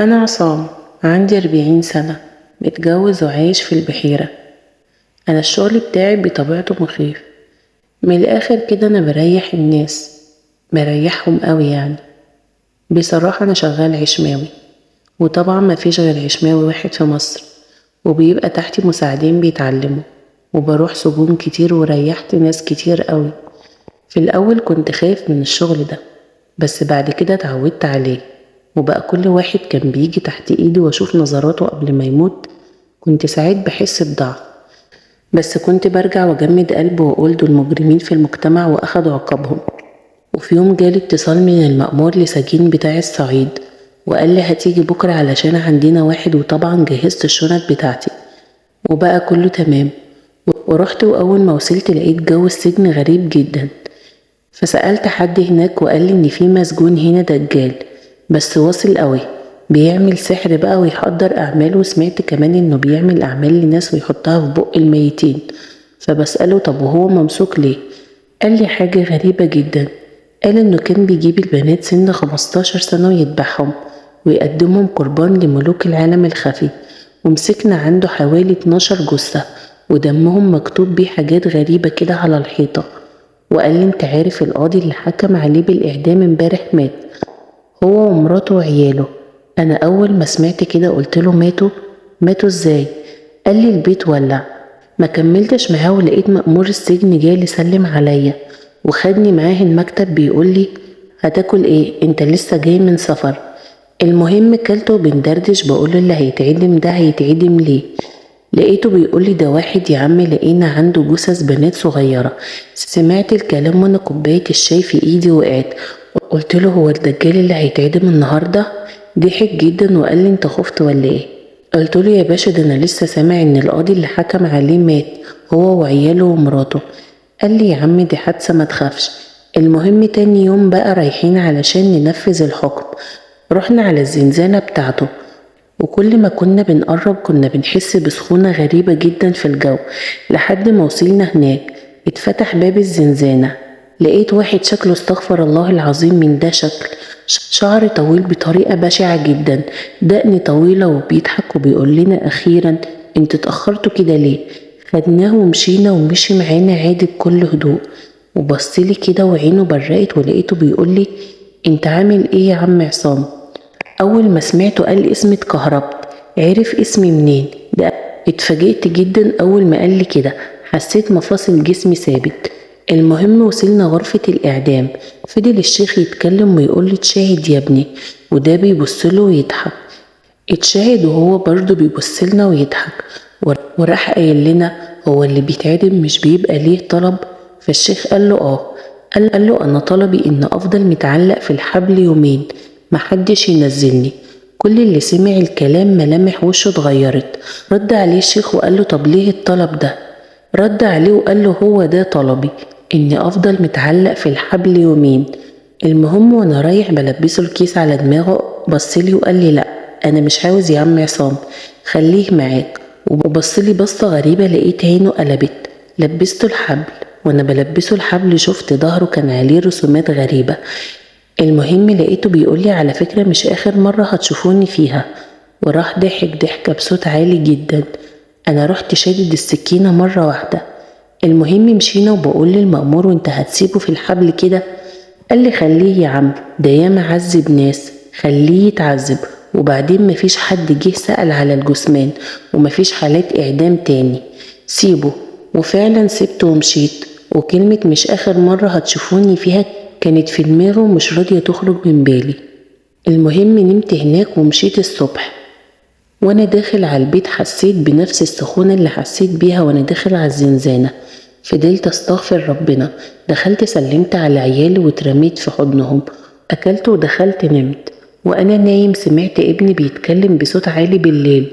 أنا عصام، عندي 40 سنة، متجوز وعايش في البحيرة. أنا الشغل بتاعي بطبيعته مخيف. من الآخر كده أنا بريح الناس، بريحهم قوي يعني. بصراحة أنا شغال عشماوي، وطبعا مفيش غير عشماوي واحد في مصر، وبيبقى تحتي مساعدين بيتعلموا، وبروح سجون كتير وريحت ناس كتير قوي. في الأول كنت خايف من الشغل ده، بس بعد كده اتعودت عليه، وبقى كل واحد كان بيجي تحت ايدي واشوف نظراته قبل ما يموت. كنت ساعات بحس بضعف، بس كنت برجع واجمد قلبي واقول دول مجرمين في المجتمع واخدوا عقابهم. وفي يوم جالي اتصال من المأمور لسجين بتاع الصعيد، وقال لي هتيجي بكرة علشان عندنا واحد، وطبعا جهزت الشنط بتاعتي وبقى كله تمام. ورحت، وأول ما وصلت لقيت جو السجن غريب جدا. فسألت حد هناك وقال لي إن في مسجون هنا دجال، بس واصل قوي، بيعمل سحر بقى ويحضر أعمال، وسمعت كمان إنه بيعمل أعمال لناس ويحطها في بق الميتين. فبسأله طب وهو ممسوك ليه؟ قال لي حاجة غريبة جدا. قال إنه كان بيجيب البنات سن 15 سنة ويذبحهم ويقدمهم قربان لملوك العالم الخفي، ومسكنا عنده حوالي 12 جثة، ودمهم مكتوب بيه حاجات غريبة كده على الحيطة. وقال لي انت عارف القاضي اللي حكم عليه بالإعدام امبارح مات، هو ومراته وعياله. أنا أول ما سمعت كده قلت له ماتوا ازاي؟ قال لي البيت ولع. ما كملتش معاه ولقيت مأمور السجن جاي يسلم عليا، وخدني معاه المكتب بيقول لي هتاكل ايه؟ انت لسه جاي من سفر؟ المهم كلته وبندردش، بقوله اللي هيتعدم ده هيتعدم ليه؟ لقيته بيقولي ده واحد يا عم لقينا عنده جثث بنات صغيرة. سمعت الكلام وانا كوباية الشاي في ايدي وقعت. قلت له هو الدجال اللي هيتعدم النهاردة؟ ضحك جدا وقال لي انت خفت ولا ايه؟ قلت له يا باشا ده انا لسه سامع ان القاضي اللي حكم عليه مات، هو وعياله ومراته. قال لي يا عم دي حادثة ما تخافش. المهم تاني يوم بقى رايحين علشان ننفذ الحكم. رحنا على الزنزانة بتاعته، وكل ما كنا بنقرب كنا بنحس بسخونة غريبة جدا في الجو، لحد ما وصلنا هناك. اتفتح باب الزنزانة، لقيت واحد شكله استغفر الله العظيم من ده شكل، شعر طويل بطريقة بشعة جدا، دقن طويلة، وبيضحك وبيقول لنا أخيرا انتوا اتأخرتوا كده ليه؟ خدناه ومشينا، ومشي معانا عادي بكل هدوء، وبصلي كده وعينه برقت، ولقيته بيقولي انت عامل ايه يا عم عصام؟ أول ما سمعته قال اسمي اتكهربت. عرف اسمي منين؟ ده اتفاجئت جدا أول ما قال لي كده، حسيت مفاصل جسمي ثابت. المهم وصلنا غرفة الإعدام. فضل الشيخ يتكلم ويقول لي اتشاهد يا ابني، وده بيبصله ويضحك. اتشاهد وهو برضه بيبصلنا ويضحك. وراح قايل لنا هو اللي بيتعدم مش بيبقى ليه طلب؟ فالشيخ قال له قال له أنا طلبي إن أفضل متعلق في الحبل يومين، محدش ينزلني. كل اللي سمع الكلام ملامح وشه اتغيرت. رد عليه الشيخ وقال له طب ليه الطلب ده؟ رد عليه وقال له هو ده طلبي، إني أفضل متعلق في الحبل يومين. المهم وانا رايح بلبسه الكيس على دماغه، بصلي وقال لي لا انا مش عاوز يا عم عصام، خليه معاك. وبصلي بصة غريبة، لقيت عينه قلبت. لبسته الحبل، وانا بلبسه الحبل شفت ظهره كان عليه رسومات غريبة. المهم لقيته بيقولي على فكرة مش اخر مرة هتشوفوني فيها. وراح ضحك ضحكة بصوت عالي جدا. انا رحت شادد السكينة مرة واحدة. المهم مشينا، وبقول للمأمور وانت هتسيبه في الحبل كده؟ قال لي خليه يا عم، ده ياما عذب ناس، خليه يتعذب، وبعدين مفيش حد جه سأل على الجثمان، ومفيش حالات إعدام تاني، سيبه. وفعلا سبته ومشيت، وكلمة مش آخر مرة هتشوفوني فيها كانت في دماغي ومش راضية تخرج من بالي. المهم نمت هناك ومشيت الصبح. وانا داخل على البيت حسيت بنفس السخونة اللي حسيت بيها وانا داخل على الزنزانة. فضلت استغفر ربنا. دخلت سلمت على عيالي واترميت في حضنهم، اكلت ودخلت نمت. وانا نايم سمعت ابني بيتكلم بصوت عالي بالليل.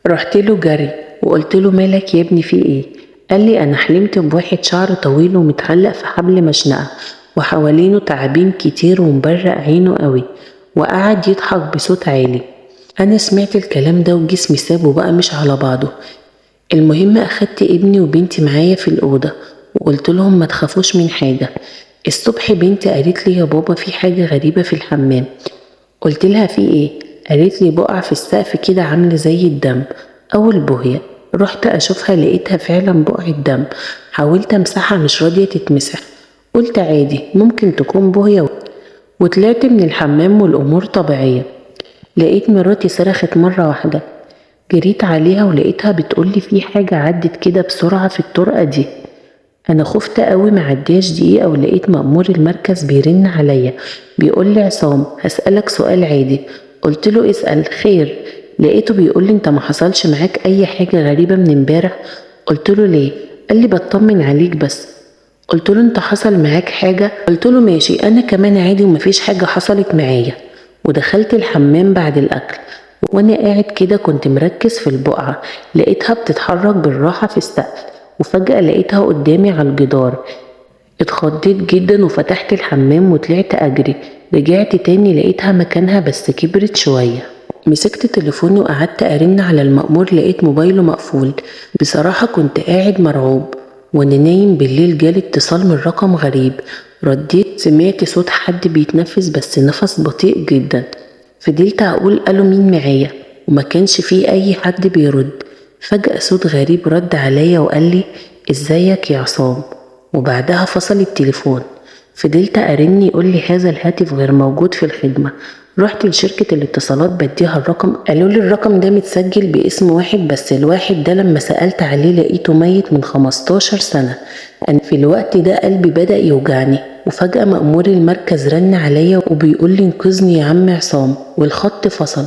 رحت له جري وقلت له مالك يا ابني في ايه؟ قال لي انا حلمت بواحد شعره طويل ومتعلق في حبل مشنقة، وحوالينه تعابين كتير ومبرق عينه قوي، وقعد يضحك بصوت عالي. أنا سمعت الكلام ده وجسمي ساب وبقى مش على بعضه. المهم أخدت ابني وبنتي معايا في الأوضة، وقلت لهم ما تخافوش من حاجة. الصبح بنتي قالت لي يا بابا في حاجة غريبة في الحمام. قلت لها في ايه؟ قالت لي بقع في السقف كده عاملة زي الدم أو البوهية. رحت أشوفها لقيتها فعلا بقعة دم. حاولت أمسحها مش راضية تتمسح. قلت عادي ممكن تكون بوهية، وطلعت من الحمام والأمور طبيعية. لقيت مراتي صرخت مرة واحدة. جريت عليها ولقيتها بتقولي في حاجة عدت كده بسرعة في الطرقة دي. أنا خفت قوي، معدياش دقيقة ولقيت مأمور المركز بيرن عليا بيقولي عصام هسألك سؤال عادي. قلت له اسأل خير. لقيته بيقولي انت ما حصلش معاك أي حاجة غريبة من امبارح؟ قلت له ليه؟ قال لي بطمن عليك بس. قلت له انت حصل معاك حاجة؟ قلت له ماشي أنا كمان عادي ومفيش حاجة حصلت معايا. ودخلت الحمام بعد الأكل، وانا قاعد كده كنت مركز في البقعة. لقيتها بتتحرك بالراحة في السقف، وفجأة لقيتها قدامي على الجدار. اتخضيت جدا وفتحت الحمام وطلعت أجري. رجعت تاني لقيتها مكانها بس كبرت شوية. مسكت تليفوني وقعدت أرن على المأمور، لقيت موبايله مقفول. بصراحة كنت قاعد مرعوب. وانا نايم بالليل جالي اتصال من رقم غريب. رديت، سمعت صوت حد بيتنفس بس نفس بطيء جدا. فضلت أقول قالوا مين معايا، وما كانش فيه أي حد بيرد. فجأة صوت غريب رد عليا وقال لي ازيك يا عصام، وبعدها فصل التليفون. فضلت أرن يقول لي هذا الهاتف غير موجود في الخدمة. رحت لشركة الاتصالات بديها الرقم، قالوا لي الرقم ده متسجل باسم واحد، بس الواحد ده لما سألت عليه لقيته ميت من 15 سنة. أنا في الوقت ده قلبي بدأ يوجعني. وفجأة مأمور المركز رن عليا وبيقول لي انقذني يا عم عصام، والخط فصل.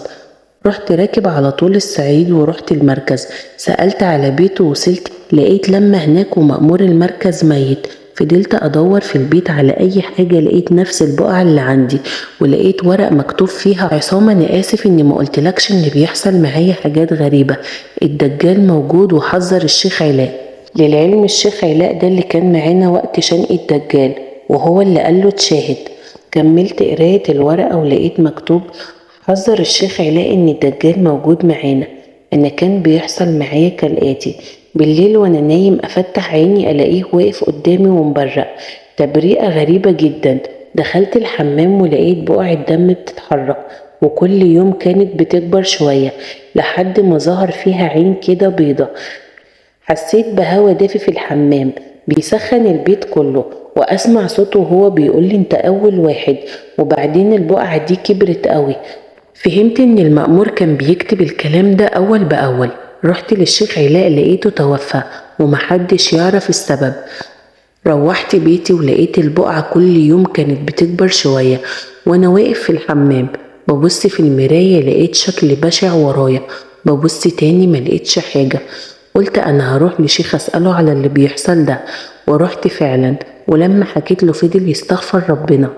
رحت راكب على طول الصعيد ورحت المركز، سألت على بيته ووصلت لقيت لما هناك ومأمور المركز ميت. فضلت أدور في البيت على أي حاجة، لقيت نفس البقعة اللي عندي، ولقيت ورق مكتوب فيها عصام أنا آسف إني ما قلتلكش إن بيحصل معايا حاجات غريبة، الدجال موجود وحذر الشيخ علاء. للعلم الشيخ علاء ده اللي كان معانا وقت شنق الدجال، وهو اللي قاله تشاهد. كملت قراية الورقة ولقيت مكتوب حذر الشيخ علاء إن الدجال موجود معانا. أنا كان بيحصل معايا كالآتي: بالليل وأنا نايم أفتح عيني ألاقيه واقف قدامي ومبرق تبريئة غريبة جدا. دخلت الحمام ولقيت بقع الدم بتتحرك، وكل يوم كانت بتكبر شوية لحد ما ظهر فيها عين كده بيضة. حسيت بهوا دافي في الحمام بيسخن البيت كله، وأسمع صوته وهو بيقولي انت أول واحد. وبعدين البقعة دي كبرت قوي. فهمت ان المأمور كان بيكتب الكلام ده أول بأول. رحت للشيخ علاء لقيته توفى ومحدش يعرف السبب. روحت بيتي ولقيت البقعة كل يوم كانت بتكبر شوية. وانا واقف في الحمام ببص في المراية لقيت شكل بشع ورايا. ببص تاني ملقيتش حاجة. قلت انا هروح لشيخ اسأله على اللي بيحصل ده. ورحت فعلا، ولما حكيت له فضل يستغفر ربنا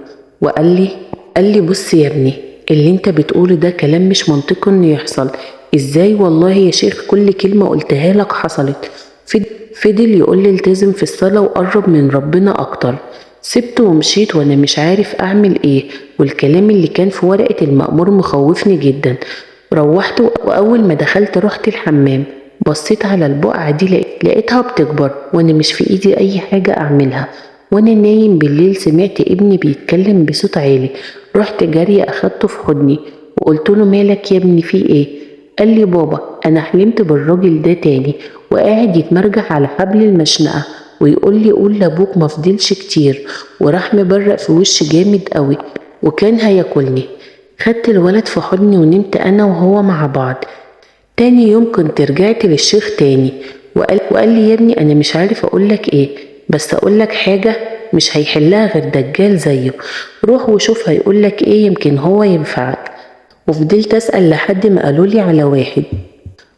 وقال لي بص يا ابني، اللي انت بتقوله ده كلام مش منطقي انه يحصل. ازاي والله يا شيخ كل كلمة قلتها لك حصلت. فضل يقول لي التزم في الصلاة وقرب من ربنا اكتر. سبته ومشيت وانا مش عارف اعمل ايه، والكلام اللي كان في ورقة المأمور مخوفني جدا. روحت واول ما دخلت رحت الحمام، بصيت على البقعة دي لقيتها بتكبر وانا مش في ايدي اي حاجة اعملها. وانا نايم بالليل سمعت ابني بيتكلم بصوت عالي. رحت جارية اخدته في حضني وقلت له مالك يا ابني في ايه؟ قال لي بابا انا حلمت بالراجل ده تاني، وقاعد يتمرجح على حبل المشنقة ويقول لي قول لابوك مفضلش كتير، وراح مبرق في وشي جامد قوي وكان هياكلني. خدت الولد في حضني ونمت انا وهو مع بعض. تاني يوم كنت رجعت للشيخ تاني وقال لي يا ابني انا مش عارف اقولك ايه، بس اقولك حاجة مش هيحلها غير دجال زيه. روح وشوف هيقولك ايه يمكن هو ينفعك. وفضلت اسأل لحد ما قالولي على واحد،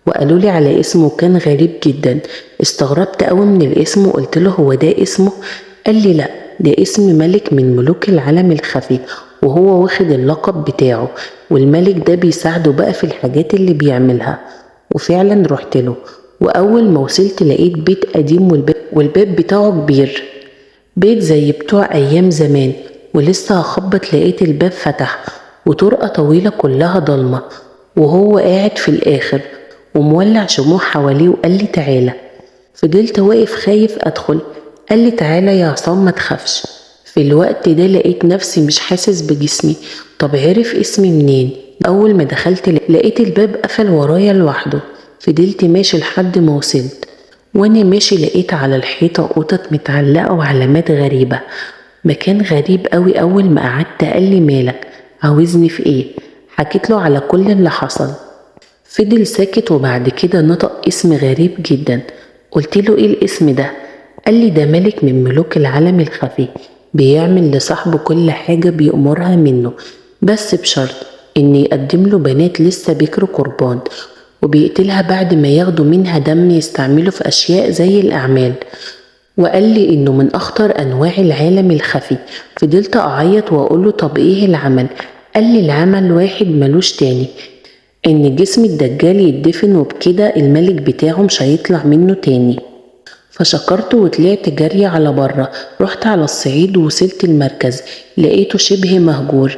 وقالولي على اسمه كان غريب جدا. استغربت قوي من الاسم وقلت له هو ده اسمه؟ قال لي لا، ده اسم ملك من ملوك العالم الخفي، وهو واخد اللقب بتاعه، والملك ده بيساعده بقى في الحاجات اللي بيعملها. وفعلا رحت له، وأول ما وصلت لقيت بيت قديم والباب بتاعه كبير، بيت زي بتوع أيام زمان. ولسه هخبط لقيت الباب فتح، وطرقة طويلة كلها ضلمة، وهو قاعد في الآخر ومولع شموع حواليه وقال لي تعالى. فضلت واقف خايف أدخل. قال لي تعالى يا عصام ما تخافش. في الوقت ده لقيت نفسي مش حاسس بجسمي. طب عرف اسمي منين؟ أول ما دخلت لقيت الباب قفل ورايا لوحده. فضلت ماشي لحد ما وصلت، وانا ماشي لقيت على الحيطة قطط متعلقة وعلامات غريبة. مكان غريب قوي. أول ما قعدت قال لي مالك، عاوزني في ايه؟ حكيت له على كل اللي حصل. فضل ساكت وبعد كده نطق اسم غريب جدا. قلت له ايه الاسم ده؟ قال لي ده ملك من ملوك العالم الخفي، بيعمل لصاحبه كل حاجة بيأمرها منه، بس بشرط ان يقدم له بنات لسه بيكروا قربان، وبيقتلها بعد ما ياخدوا منها دم يستعمله في أشياء زي الأعمال. وقال لي إنه من أخطر أنواع العالم الخفي. فضلت أعيط وأقوله طب إيه العمل؟ قال لي العمل واحد ملوش تاني، إن جسم الدجال يدفن، وبكده الملك بتاعه مش هيطلع منه تاني. فشكرته وطلعت جري على برا. رحت على الصعيد ووصلت المركز، لقيته شبه مهجور.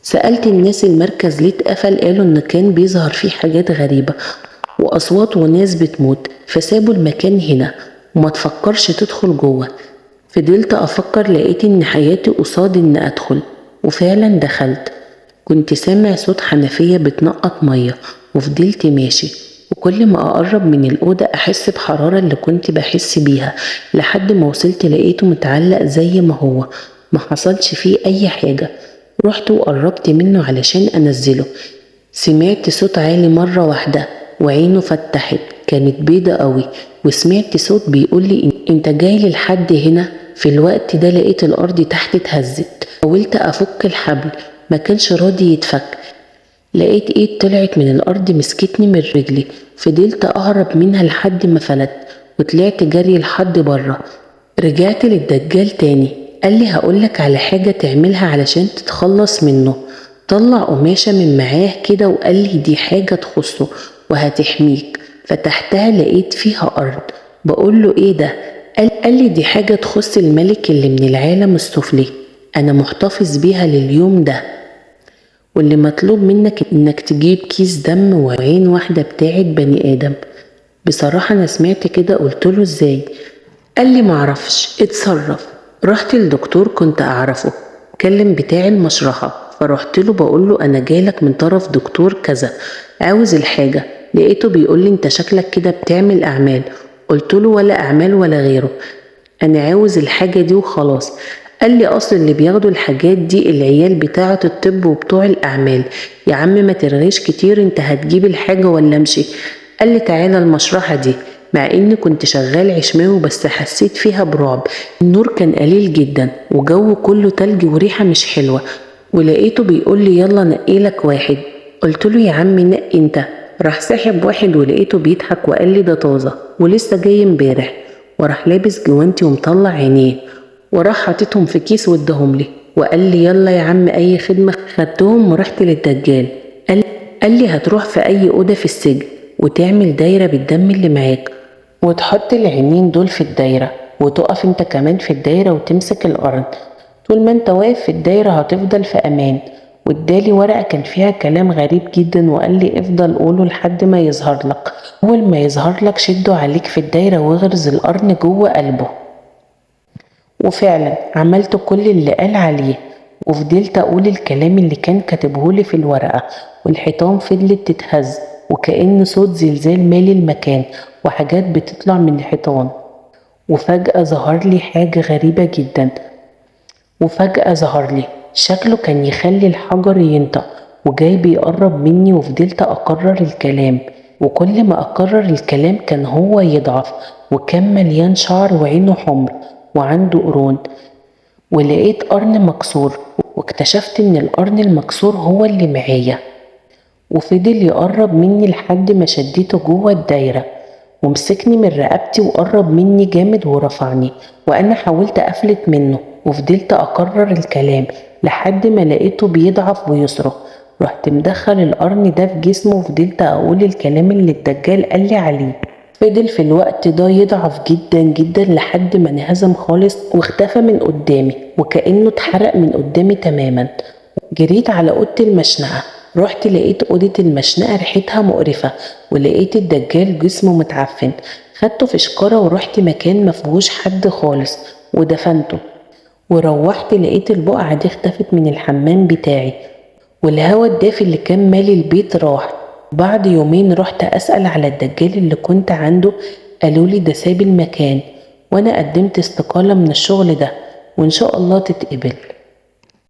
سألت الناس المركز ليه اتقفل، قالوا إن كان بيظهر فيه حاجات غريبة وأصوات وناس بتموت، فسابوا المكان هنا وما تفكرش تدخل جوه. فضلت أفكر، لقيت إن حياتي قصاد إن أدخل، وفعلا دخلت. كنت سامع صوت حنفية بتنقط مية، وفضلت ماشي، وكل ما أقرب من الأوضة أحس بحرارة اللي كنت بحس بيها، لحد ما وصلت لقيته متعلق زي ما هو، ما حصلش فيه أي حاجة. رحت وقربت منه علشان أنزله. سمعت صوت عالي مرة واحدة، وعينه فتحت كانت بيضة قوي، وسمعت صوت بيقولي انت جاي للحد هنا؟ في الوقت ده لقيت الأرض تحت اتهزت. حاولت أفك الحبل، ما كانش راضي يتفك. لقيت ايد طلعت من الأرض مسكتني من رجلي. فضلت أهرب منها لحد ما فلت، وطلعت جري لحد بره. رجعت للدجال تاني، قال لي هقولك على حاجة تعملها علشان تتخلص منه. طلع قماشة من معاه كده وقال لي دي حاجة تخصه وهتحميك. فتحتها لقيت فيها أرض. بقول له ايه ده؟ قال لي دي حاجة تخص الملك اللي من العالم السفلي، أنا محتفظ بيها لليوم ده، واللي مطلوب منك إنك تجيب كيس دم وعين واحدة بتاعت بني آدم. بصراحة أنا سمعت كده قلت له ازاي؟ قال لي معرفش، اتصرف. رحت للدكتور كنت أعرفه، كلم بتاع المشرحة، فرحت له بقول له أنا جايلك من طرف دكتور كذا، عاوز الحاجة. لقيته بيقول لي أنت شكلك كده بتعمل أعمال. قلت له ولا أعمال ولا غيره، أنا عاوز الحاجة دي وخلاص. قال لي أصل اللي بياخدوا الحاجات دي العيال بتاعة الطب وبتوع الأعمال. يا عم ما ترغيش كتير، أنت هتجيب الحاجة ولا امشي؟ قال لي تعالى المشرحة دي. مع إني كنت شغال عشماوي بس حسيت فيها برعب. النور كان قليل جدا وجو كله تلج وريحة مش حلوة. ولقيته بيقول لي يلا نقيلك واحد. قلت له يا عم نقي انت. راح ساحب واحد ولقيته بيضحك وقال لي ده طازة ولسه جاي امبارح. وراح لابس جوانتي ومطلع عينيه، وراح حاططهم في كيس واداهم لي وقال لي يلا يا عم اي خدمة. خدتهم ورحت للدجال. قال لي هتروح في اي اوضة في السجن وتعمل دايرة بالدم اللي معاك، وتحط العينين دول في الدايرة، وتقف انت كمان في الدايرة وتمسك الأرض. طول ما انت واقف في الدايرة هتفضل في أمان. وادالي ورقة كان فيها كلام غريب جدا وقال لي افضل قوله لحد ما يظهر لك. أول ما يظهر لك شده عليك في الدايرة واغرز القرن جوه قلبه. وفعلا عملت كل اللي قال عليه، وفضلت أقول الكلام اللي كان كاتبهولي في الورقة، والحيطان فضلت تتهز وكأن صوت زلزال مالي المكان وحاجات بتطلع من الحيطان. وفجأة ظهر لي حاجة غريبة جدا. شكله كان يخلي الحجر ينطق وجاي بيقرب مني. وفضلت أكرر الكلام، وكل ما أكرر الكلام كان هو يضعف، وكان مليان شعر وعينه حمر وعنده قرون. ولقيت قرن مكسور، واكتشفت ان القرن المكسور هو اللي معايا. وفضل يقرب مني لحد ما شديته جوه الدايرة، ومسكني من رقبتي وقرب مني جامد ورفعني، وانا حاولت افلت منه وفضلت اكرر الكلام لحد ما لقيته بيضعف ويصرخ. رحت مدخل القرن ده في جسمه وفضلت اقول الكلام اللي الدجال قال لي عليه. فضل في الوقت ده يضعف جدا جدا لحد ما انهزم خالص واختفى من قدامي وكأنه اتحرق من قدامي تماما. جريت على أوضة المشنقة، رحت لقيت أوضة المشنقة ريحتها مقرفة، ولقيت الدجال جسمه متعفن. خدته في شكارة ورحت مكان مفيهوش حد خالص ودفنته. وروحت لقيت البقعة دي اختفت من الحمام بتاعي، والهوا الدافي اللي كان مالي البيت راح. بعد يومين رحت أسأل على الدجال اللي كنت عنده، قالولي ده ساب المكان، وأنا قدمت استقالة من الشغل ده وإن شاء الله تتقبل.